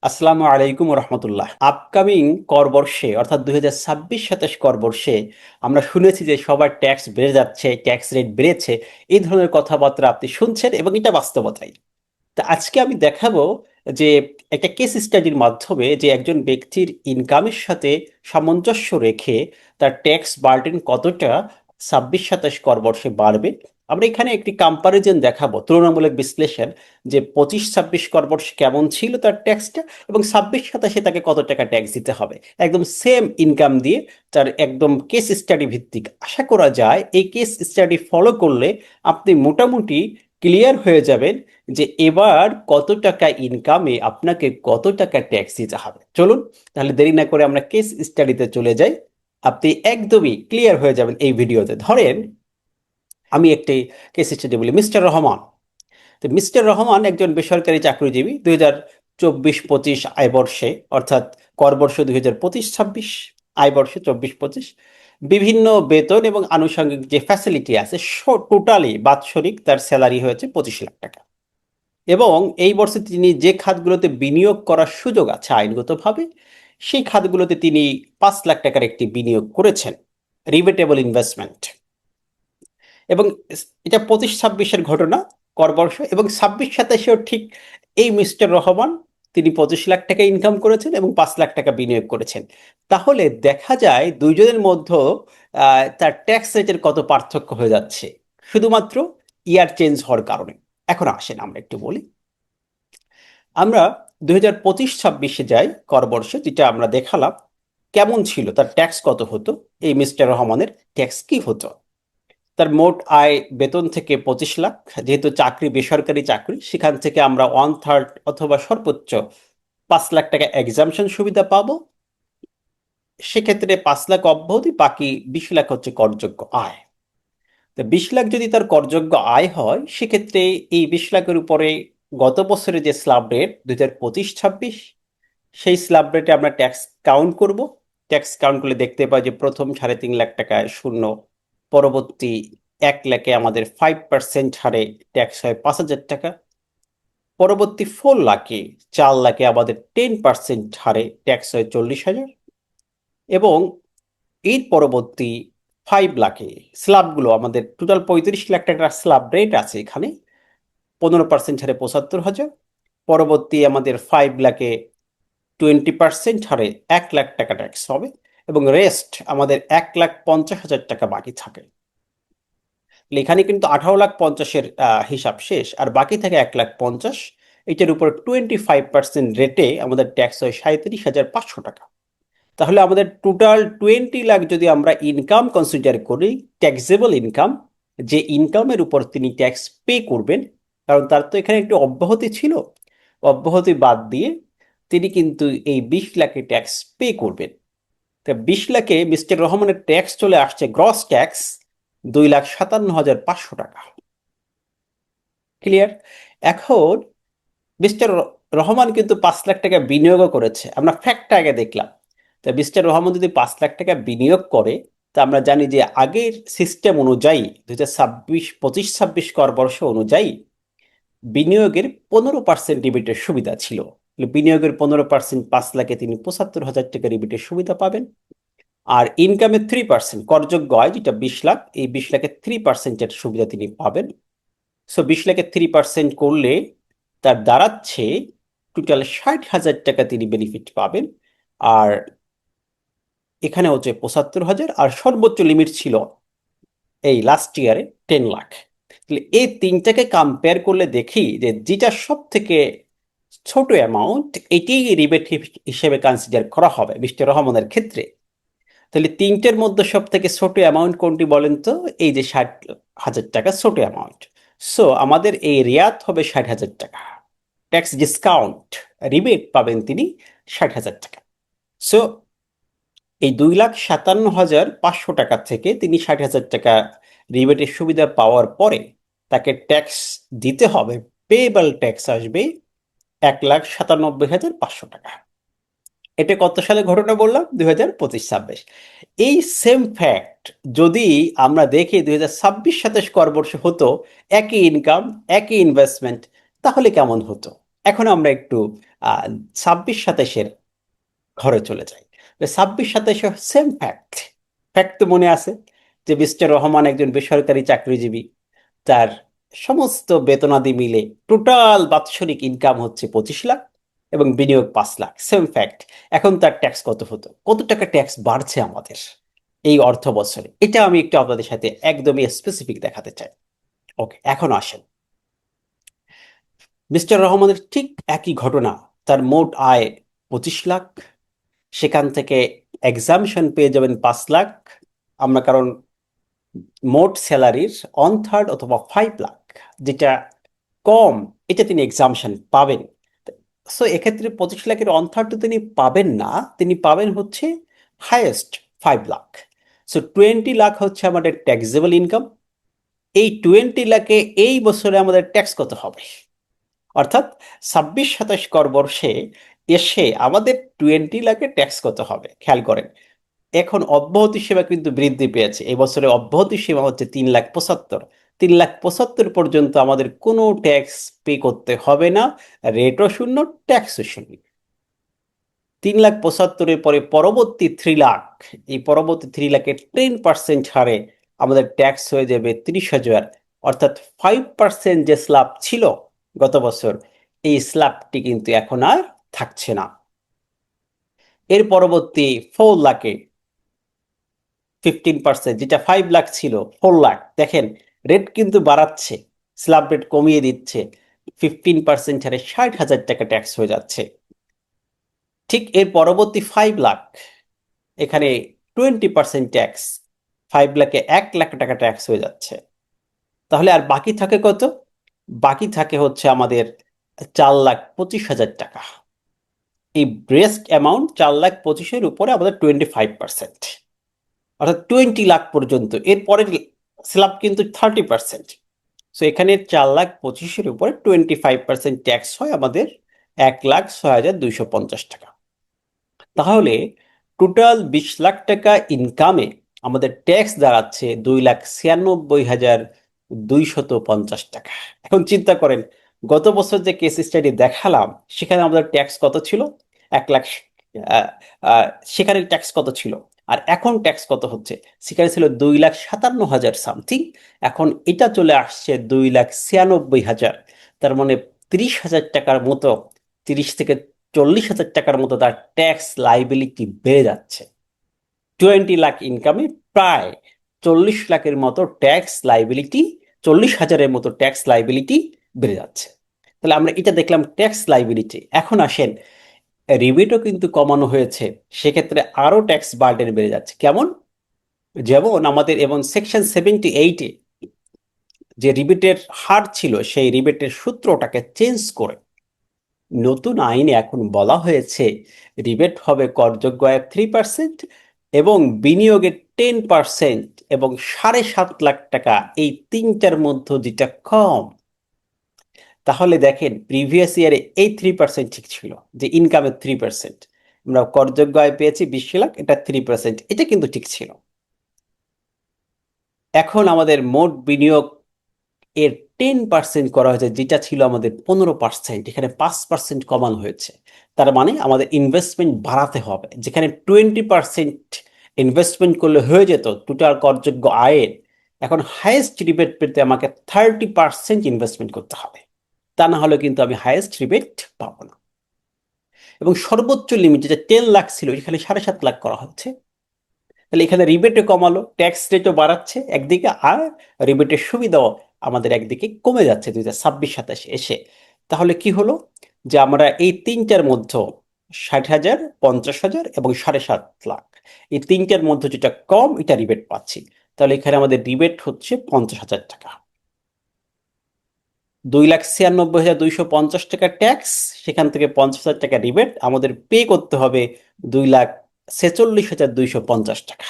আসসালামু আলাইকুম রহমতুল্লাহ। আপকামিং কর বর্ষে অর্থাৎ 2026-27 কর বর্ষে আমরা শুনেছি যে সবার ট্যাক্স বেড়ে যাচ্ছে, ট্যাক্স রেট বেড়েছে। এই ধরনের কথাবার্তা আপনি শুনছেন এবং এটা বাস্তবতাই। তা আজকে আমি দেখাবো যে একটা কেস স্টাডির মাধ্যমে যে একজন ব্যক্তির ইনকামের সাথে সামঞ্জস্য রেখে তার ট্যাক্স বার্ডেন কতটা 26-27 কর বর্ষে বাড়বে। আমরা এখানে একটি কম্পারিজন দেখাবো, তুলনামূলক বিশ্লেষণ, যে 25-26 কর বর্ষে কেমন ছিল তার ট্যাক্সটা এবং 26-27-এ তাকে কত টাকা ট্যাক্স দিতে হবে, একদম সেম ইনকাম দিয়ে। তার একদম কেস স্টাডি ভিত্তিক। আশা করা যায় এই কেস স্টাডি ফলো করলে আপনি মোটামুটি ক্লিয়ার হয়ে যাবেন যে এবার কত টাকা ইনকামে আপনাকে কত টাকা ট্যাক্স দিতে হবে। চলুন তাহলে দেরি না করে আমরা কেস স্টাডিতে চলে যাই। আপনি একদমই ক্লিয়ার হয়ে যাবেন এই ভিডিওতে। ধরেন আমি একটি কেস স্টাডি বলি। মিস্টার রহমান, তো মিস্টার রহমান একজন বেসরকারি চাকরিজীবী। 2024-25 আয় বর্ষে অর্থাৎ কর বর্ষ 2025-26, আয় বর্ষে 24-25 বিভিন্ন বেতন এবং আনুষঙ্গিক যে ফ্যাসিলিটি আছে টোটালি বাৎসরিক তার স্যালারি হয়েছে 25 লাখ টাকা। এবং এই বছর তিনি যে খাতগুলোতে বিনিয়োগ করার সুযোগ আছে আইনগতভাবে, সেই খাতগুলোতে তিনি 5 লাখ টাকার একটি বিনিয়োগ করেছেন, রিবেটেবল ইনভেস্টমেন্ট। এবং এটা 25-26-এর ঘটনা, করবর্ষ। এবং 26-27-এও ঠিক এই মিস্টার রহমান তিনি 25 লাখ টাকা ইনকাম করেছেন এবং 5 লাখ টাকা বিনিয়োগ করেছেন। তাহলে দেখা যায় দুইজনের মধ্যে তার ট্যাক্স রেটের কত পার্থক্য হয়ে যাচ্ছে শুধুমাত্র ইয়ার চেঞ্জ হওয়ার কারণে। এখন আসেন আমরা একটু বলি। আমরা 2025-26-এ যাই, কর বর্ষে, যেটা আমরা দেখালাম কেমন ছিল, তার ট্যাক্স কত হতো। এই মিস্টার রহমানের ট্যাক্স কি হতো? তার মোট আয় বেতন থেকে 25 লাখ, যেহেতু চাকরি বেসরকারি চাকরি, সেখান থেকে আমরা 1/3 অথবা সর্বোচ্চ 5 লাখ টাকা এক্সামশন সুবিধা পাবো। সেক্ষেত্রে 5 লাখ অব্যাহতি, বাকি 20 লাখ হচ্ছে করযোগ্য আয়। তো 20 লাখ যদি তার করযোগ্য আয় হয়, সেক্ষেত্রে এই 20 লাখের উপরে গত বছরের যে স্ল্যাব রেট 2025-26, সেই স্ল্যাব রেটে আমরা ট্যাক্স কাউন্ট করব। ট্যাক্স কাউন্ট করলে দেখতে পাই যে প্রথম 3.5 লাখ টাকায় শূন্য, পরবর্তী 1 লাখে আমাদের 5% হারে ট্যাক্স হয় 5,000 টাকা, পরবর্তী 4 লাখে, 4 লাখে আমাদের 10% হারে ট্যাক্স হয় 40,000, এবং এর পরবর্তী 5 লাখে স্ল্যাবগুলো আমাদের টোটাল 35 লাখ টাকার স্ল্যাব রেট আছে এখানে, 15% হারে 75,000, পরবর্তী আমাদের 5 লাখে 20% হারে 1 লাখ টাকা ট্যাক্স হবে, এবং রেস্ট আমাদের 1,50,000 টাকা বাকি থাকে। এখানে কিন্তু 18,50,000-এর হিসাব শেষ, আর বাকি থাকে 1,50,000। এটার উপর 25% রেটে আমাদের ট্যাক্স হয় 37,500 টাকা। তাহলে আমাদের টোটাল 20 লাখ যদি আমরা ইনকাম কনসিডার করি, ট্যাক্সেবল ইনকাম, যে ইনকামের উপর তিনি ট্যাক্স পে করবেন, কারণ তার তো এখানে একটি অব্যাহতি ছিল, অব্যাহতি বাদ দিয়ে তিনি কিন্তু এই 20 লাখে ট্যাক্স পে করবেন। তা 20 লাখে মিস্টার রহমানের ট্যাক্স চলে আসছে, গ্রস ট্যাক্স, 2,57,500 টাকা। ক্লিয়ার? এখন মিস্টার রহমান কিন্তু 5 লাখ টাকা বিনিয়োগও করেছে। আমরা ফ্যাক্টটা আগে দেখলাম। তা মিস্টার রহমান যদি 5 লাখ টাকা বিনিয়োগ করে, তা আমরা জানি যে আগের সিস্টেম অনুযায়ী 2025-26 কর বর্ষ অনুযায়ী বিনিয়োগের 15% রিবেটের সুবিধা ছিল। বিনিয়োগের 15%, 5 লাখে তিনি 75,000 টাকা রিবেটের সুবিধা পাবেন। আর ইনকামের 3%, করযোগ্য আয় যেটা 20 লাখ, এই 20 লাখের 3%-এর সুবিধা তিনি পাবেন। সো 20 লাখের 3% করলে তার দাঁড়াচ্ছে টোটাল 60,000 টাকা তিনি বেনিফিট পাবেন। আর এখানে হচ্ছে 75,000, আর সর্বোচ্চ লিমিট ছিল এই লাস্ট ইয়ারে 10 লাখ। তাহলে এই তিনটাকে কম্পেয়ার করলে দেখি যে যেটা সব থেকে ছোট অ্যামাউন্ট, এটি রিবেট হিসেবে কনসিডার করা হবে মিস্টার রহমানের ক্ষেত্রে। তাহলে তিনটের মধ্যে সব থেকে ছোট অ্যামাউন্ট কোনটি বলেন তো? এই যে 60,000 টাকা ছোট অ্যামাউন্ট। সো আমাদের এই রিয়াত হবে 60,000 টাকা। ট্যাক্স ডিসকাউন্ট, রিবেট পাবেন তিনি 60,000 টাকা। সো এই 2,57,500 টাকা থেকে তিনি 60,000 টাকা রিবেটের সুবিধা পাওয়ার পরে তাকে ট্যাক্স দিতে হবে, পেয়েবল ট্যাক্স আসবে 1,97,500 টাকা। এটা কত সালে ঘটনা বললাম? 2025-26। এই সেম ফ্যাক্ট যদি আমরা দেখি 2026-27 কর বর্ষে হতো, একই ইনকাম, একই ইনভেস্টমেন্ট, তাহলে কেমন হতো? এখন আমরা একটু ছাব্বিশ ২৭-২৭ ঘরে চলে যায়। ২৬-২৭ সেম ফ্যাক্ট। ফ্যাক্ট তো মনে আছে যে মিস্টার রহমান একজন বেসরকারি চাকরিজীবী, তার সমস্ত বেতনাদি মিলে টোটাল বাৎসরিক ইনকাম হচ্ছে 25 লাখ এবং বিনিয়োগ 5 লাখ। Same fact. এখন তার ট্যাক্স কত হতো, কত টাকা ট্যাক্স বাড়ছে আমাদের এই অর্থ বছরে, এটা আমি একটু আপনাদের সাথে একদমই স্পেসিফিক দেখাতে চাই। ওকে, এখন আসেন মিস্টার রহমানের ঠিক একই ঘটনা। তার মোট আয় 25 লাখ, সেখান থেকে এক্সামশন পেয়ে যাবেন 5 লাখ। আমরা কারণ মোট স্যালারির 1/3 অথবা 5 লাখ যেটা কম, এটা তিনি এক্সামশন পাবেন। সো এক্ষেত্রে 25 লাখের 1/3 তো তিনি পাবেন না, তিনি পাবেন হচ্ছে হাইয়েস্ট 5 লাখ। সো 20 লাখ হচ্ছে আমাদের ট্যাক্সেবল ইনকাম। এই 20 লাখে এই বছরে আমাদের ট্যাক্স কত হবে, অর্থাৎ 26-27 কর বর্ষে এসে আমাদের 20 লাখে ট্যাক্স কত হবে খেয়াল করেন। এখন অব্যাহতি সীমা কিন্তু বৃদ্ধি পেয়েছে, এই বছরে অব্যাহতি সীমা হচ্ছে 3,75,000। 3,75,000 পর্যন্ত আমাদের কোনো ট্যাক্স পে করতে হবে না, রেটও শূন্য, ট্যাক্সও শূন্য। 3,75,000-এর পরে পরবর্তী 3 লাখ, এই পরবর্তী 3 লাখের 10% হারে আমাদের ট্যাক্স হয়ে যাবে 30,000। অর্থাৎ 5% যে স্ল্যাব ছিল গত বছর, এই স্ল্যাবটি কিন্তু এখন আর থাকছে না। এর পরবর্তী 4 লাখে 15%, যেটা 5 লাখ ছিল 4 লাখ, দেখেন রেট কিন্তু বাড়াচ্ছে, স্ল্যাব রেট কমিয়ে দিচ্ছে। 15% হারে 60,000 টাকা ট্যাক্স হয়ে যাচ্ছে। ঠিক এর পরবর্তী 5 লাখ, এখানে 20% ট্যাক্স, 5 লাখে 1 লাখ টাকা ট্যাক্স হয়ে যাচ্ছে। তাহলে আর বাকি থাকে কত? বাকি থাকে হচ্ছে আমাদের 4,25,000 টাকা। এই ব্রেস্ট অ্যামাউন্ট 4,25,000-এর উপরে আমাদের 25%, অর্থাৎ 20 লাখ পর্যন্ত। এরপরের স্ল্যাব কিন্তু 30%। সো এখানে 4,25,000-এর উপরে 25% ট্যাক্স হয় আমাদের 1,06,250 টাকা। তাহলে টোটাল 20 লাখ টাকা ইনকামে আমাদের ট্যাক্স দাঁড়াচ্ছে 2,96,250 টাকা। এখন চিন্তা করেন, গত বছর যে কেস স্টাডি দেখালাম সেখানে আমাদের ট্যাক্স কত ছিল? 1 লাখ। আহ, আহ, সেখানে ট্যাক্স কত ছিল, আর এখন ট্যাক্স কত হচ্ছে? সেখানে ছিল 2,57,000 সামথিং, এখন এটা চলে আসছে 2,96,000। তার মানে 30,000 টাকার মতো, 30 থেকে 40,000 টাকার মতো তার ট্যাক্স লাইবিলিটি বেড়ে যাচ্ছে। 20 লাখ ইনকামে প্রায় 40 লাখের মতো ট্যাক্স লাইবিলিটি, 40,000-এর মতো ট্যাক্স লাইবিলিটি বেড়ে যাচ্ছে। তাহলে আমরা এটা দেখলাম ট্যাক্স লাইবিলিটি। এখন আসেন, রিবেটও কিন্তু কমানো হয়েছে, সেক্ষেত্রে আরো ট্যাক্স বার্ডেন বেড়ে যাচ্ছে। কেমন? যেমন আমাদের এবং সেকশন 78-এ যে রিবেটের হার ছিল, সেই রিবেটের সূত্রটাকে চেঞ্জ করে নতুন আইনে এখন বলা হয়েছে রিবেট হবে করযোগ্য আয়ের 3% এবং বিনিয়োগের 10% এবং 7.5 লাখ টাকা, এই তিনটার মধ্যে যেটা কম। তাহলে দেখেন প্রিভিয়াস ইয়ারে এই 3% ঠিক ছিল, যে ইনকামের 3%। আমরা করযোগ্য আয় পেয়েছি 20 লাখ, এটা 3%, এটা কিন্তু ঠিক ছিল। এখন আমাদের মোট বিনিয়োগ এর 10% করা হয়েছে, যেটা ছিল আমাদের 15%, এখানে 5% কমানো হয়েছে। তার মানে আমাদের ইনভেস্টমেন্ট বাড়াতে হবে। যেখানে 20% ইনভেস্টমেন্ট করলে হয়ে যেত টোটাল করযোগ্য আয়ের, এখন হাইয়েস্ট রিবেট পেতে আমাকে 30% ইনভেস্টমেন্ট করতে হবে, তা না হলে কিন্তু আমি হাইয়েস্ট রিবেট পাবো না। এবং সর্বোচ্চ লিমিট যেটা 10 লাখ ছিল, এখানে 7.5 লাখ করা হচ্ছে। তাহলে এখানে রিবেটও কমালো, ট্যাক্স রেটও বাড়াচ্ছে একদিকে, আর রিবেটের সুবিধাও আমাদের একদিকে কমে যাচ্ছে 2026-27 এসে। তাহলে কি হলো, যে আমরা এই তিনটার মধ্যে 60,000, 50,000 এবং 7.5 লাখ, এই তিনটার মধ্যে যেটা কম এটা রিবেট পাচ্ছি। তাহলে এখানে আমাদের রিবেট হচ্ছে 50,000 টাকা। 2,96,250 টাকা ট্যাক্স, সেখান থেকে 50,000 টাকা রিবেট, আমাদের পে করতে হবে 2,46,250 টাকা।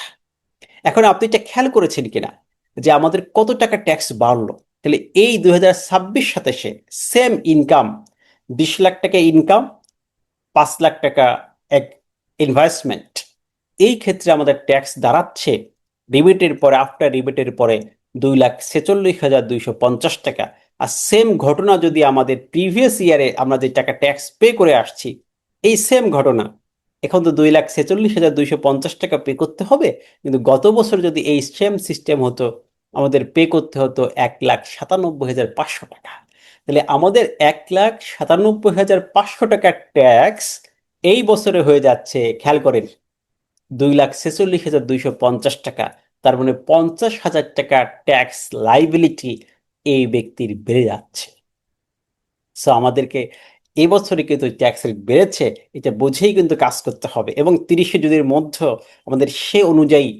এখন আপনি এটা খেয়াল করেছেন কিনা যে আমাদের কত টাকা ট্যাক্স বাড়লো? তাহলে এই 2026-27-এ সেম ইনকাম, 20 লাখ টাকা ইনকাম, 5 লাখ টাকা এক ইনভেস্টমেন্ট, এই ক্ষেত্রে আমাদের ট্যাক্স দাঁড়াচ্ছে রিবেটের পরে, আফটার রিবেটের পরে 2,46,250 টাকা। আর সেম ঘটনা যদি আমাদের প্রিভিয়াস ইয়ারে আমরা যে টাকা ট্যাক্স পে করে আসছি, এই সেম ঘটনা এখন তো 2,46,250 টাকা পে করতে হবে, কিন্তু গত বছর যদি এই সেম সিস্টেম হতো আমাদের পে করতে হতো 1,97,500 টাকা। তাহলে আমাদের 1,97,500 টাকার ট্যাক্স এই বছরে হয়ে যাচ্ছে, খেয়াল করেন, 2,46,250 টাকা। তার মানে 50,000 টাকা ট্যাক্স লাইবিলিটি এই ব্যক্তির বেড়ে যাচ্ছে। সো আমাদেরকে এবছরে কিন্তু ট্যাক্স রেট বেড়েছে, এটা বুঝেই কিন্তু কাজ করতে হবে, এবং 30 জুনের মধ্যে আমাদের সে অনুযায়ী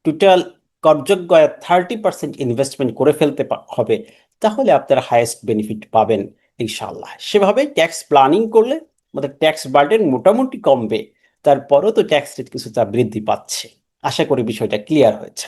টোটাল করযোগ্য 30% ইনভেস্টমেন্ট করে ফেলতে হবে। তাহলে আপনারা হাইয়েস্ট বেনিফিট পাবেন ইনশাল্লাহ। সেভাবে ট্যাক্স প্ল্যানিং করলে আমাদের ট্যাক্স বার্ডেন মোটামুটি কমবে। তারপরও তো ট্যাক্স রেট কিছুটা বৃদ্ধি পাচ্ছে। আশা করি বিষয়টা ক্লিয়ার হয়েছে।